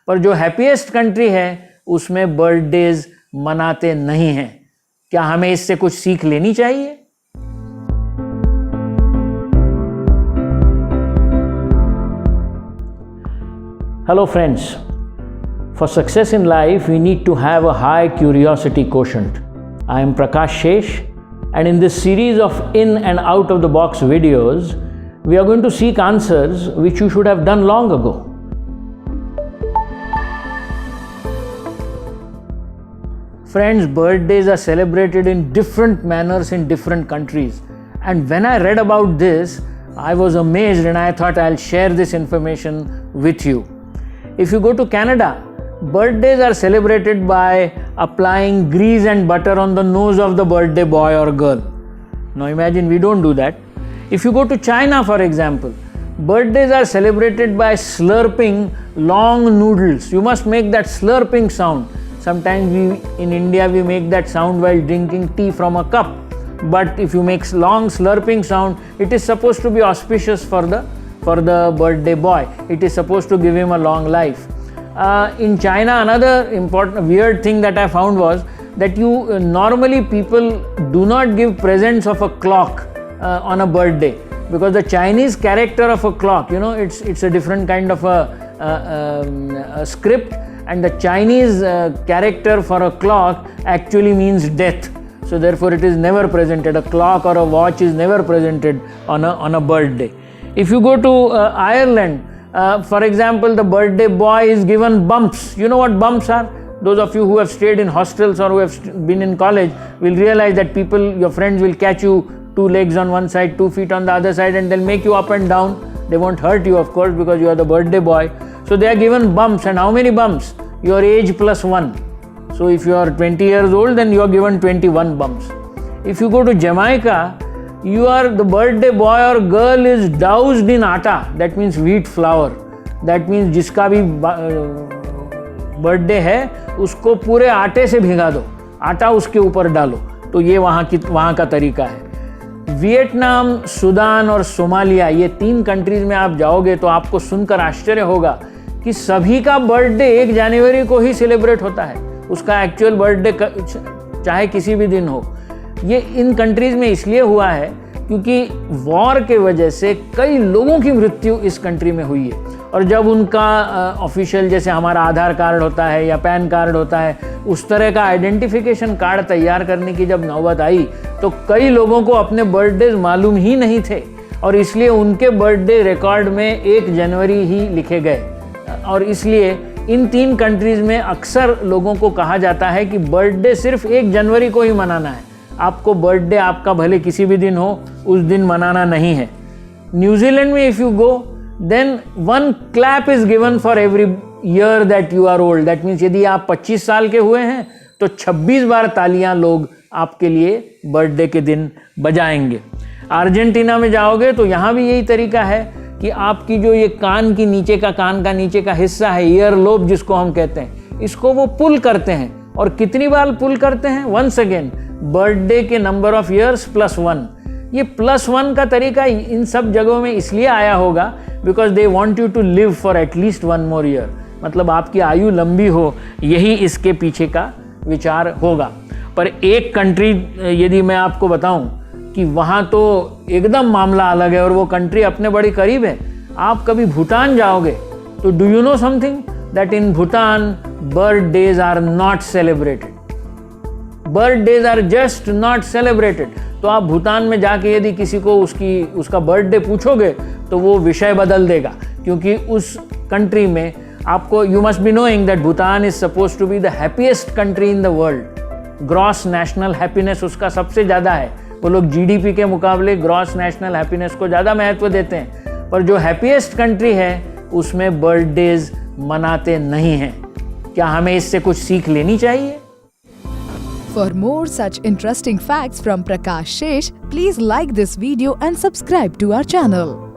पर जो happiest country है उसमें बर्थडेज मनाते नहीं हैं। क्या हमें इससे कुछ सीख लेनी चाहिए? Hello friends, for success in life we need to have a high curiosity quotient. I am Prakash Shesh, and in this series of in and out of the box videos we are going to seek answers which you should have done long ago. Friends, birthdays are celebrated in different manners in different countries, and when I read about this I was amazed and I thought I'll share this information with you. If you go to Canada, birthdays are celebrated by applying grease and butter on the nose of the birthday boy or girl. Now imagine we don't do that. If you go to China, for example, birthdays are celebrated by slurping long noodles. You must make that slurping sound. Sometimes in India we make that sound while drinking tea from a cup. But if you make long slurping sound, it is supposed to be auspicious for the birthday boy. It is supposed to give him a long life. In China, another important weird thing that I found was that normally people do not give presents of a clock on a birthday, because the Chinese character of a clock, it's a different kind of a script, and the Chinese character for a clock actually means death. So therefore it is never presented. A clock or a watch is never presented on a birthday. If you go to Ireland, for example, the birthday boy is given bumps. You know what bumps are? Those of you who have stayed in hostels or who have been in college will realize that your friends will catch you 2 legs on one side, 2 feet on the other side, and they'll make you up and down. They won't hurt you, of course, because you are the birthday boy. So they are given bumps. And how many bumps? Your age plus 1. So if you are 20 years old, then you are given 21 bumps. If you go to Jamaica, the birthday boy or girl is doused in atta. That means wheat flour. That means जिसका भी birthday है उसको पूरे आटे से भिगा दो, आटा उसके ऊपर डालो. तो ये वहाँ का तरीका है. वियतनाम, सूडान और सोमालिया, ये 3 कंट्रीज में आप जाओगे तो आपको सुनकर आश्चर्य होगा कि सभी का बर्थडे 1 जनवरी को ही सेलिब्रेट होता है. उसका एक्चुअल बर्थडे चाहे किसी भी दिन हो. ये इन कंट्रीज में इसलिए हुआ है क्योंकि वॉर के वजह से कई लोगों की मृत्यु इस कंट्री में हुई है, और जब उनका ऑफिशियल, जैसे हमारा आधार कार्ड होता है या पैन कार्ड होता है, उस तरह का आइडेंटिफिकेशन कार्ड तैयार करने की जब नौबत आई तो कई लोगों को अपने बर्थडे मालूम ही नहीं थे, और इसलिए उनके बर्थडे रिकॉर्ड में 1 जनवरी ही लिखे गए. और इसलिए इन 3 कंट्रीज में अक्सर लोगों को कहा जाता है कि बर्थडे सिर्फ 1 जनवरी को ही मनाना है. आपको बर्थडे आपका भले किसी भी दिन हो, उस दिन मनाना नहीं है. न्यूजीलैंड में if you go, then 1 clap is given for every year that you are old. That means यदि आप 25 साल के हुए हैं तो 26 बार तालियां लोग आपके लिए बर्थडे के दिन बजाएंगे. अर्जेंटीना में जाओगे तो यहाँ भी यही तरीका है कि आपकी जो ये कान का नीचे का हिस्सा है, ईयर लोब जिसको हम कहते हैं, इसको वो पुल करते हैं. और कितनी बार पुल करते हैं? वंस अगेन, बर्थडे के नंबर ऑफ ईयर्स प्लस 1. ये +1 का तरीका इन सब जगहों में इसलिए आया होगा because they want you to live for at least 1 more year. मतलब आपकी आयु लंबी हो, यही इसके पीछे का विचार होगा. पर एक कंट्री यदि मैं आपको बताऊं कि वहाँ तो एकदम मामला अलग है, और वो कंट्री अपने बड़ी करीब है. आप कभी भूटान जाओगे तो do you know something that in Bhutan birthdays are not celebrated. Birthdays are just not celebrated. तो आप भूटान में जाके यदि किसी को उसका बर्थडे पूछोगे तो वो विषय बदल देगा, क्योंकि उस कंट्री में आपको, you must be knowing that Bhutan is suppose to be the happiest country in the world. Gross national happiness उसका सबसे ज़्यादा है. वो लोग जीडीपी के मुकाबले ग्रॉस नेशनल हैप्पीनेस को ज़्यादा महत्व देते हैं. पर जो हैप्पीएस्ट कंट्री है उसमें बर्थडेज मनाते नहीं हैं. क्या हमें इससे कुछ सीख लेनी चाहिए? For more such interesting facts from Prakash Shesh, please like this video and subscribe to our channel.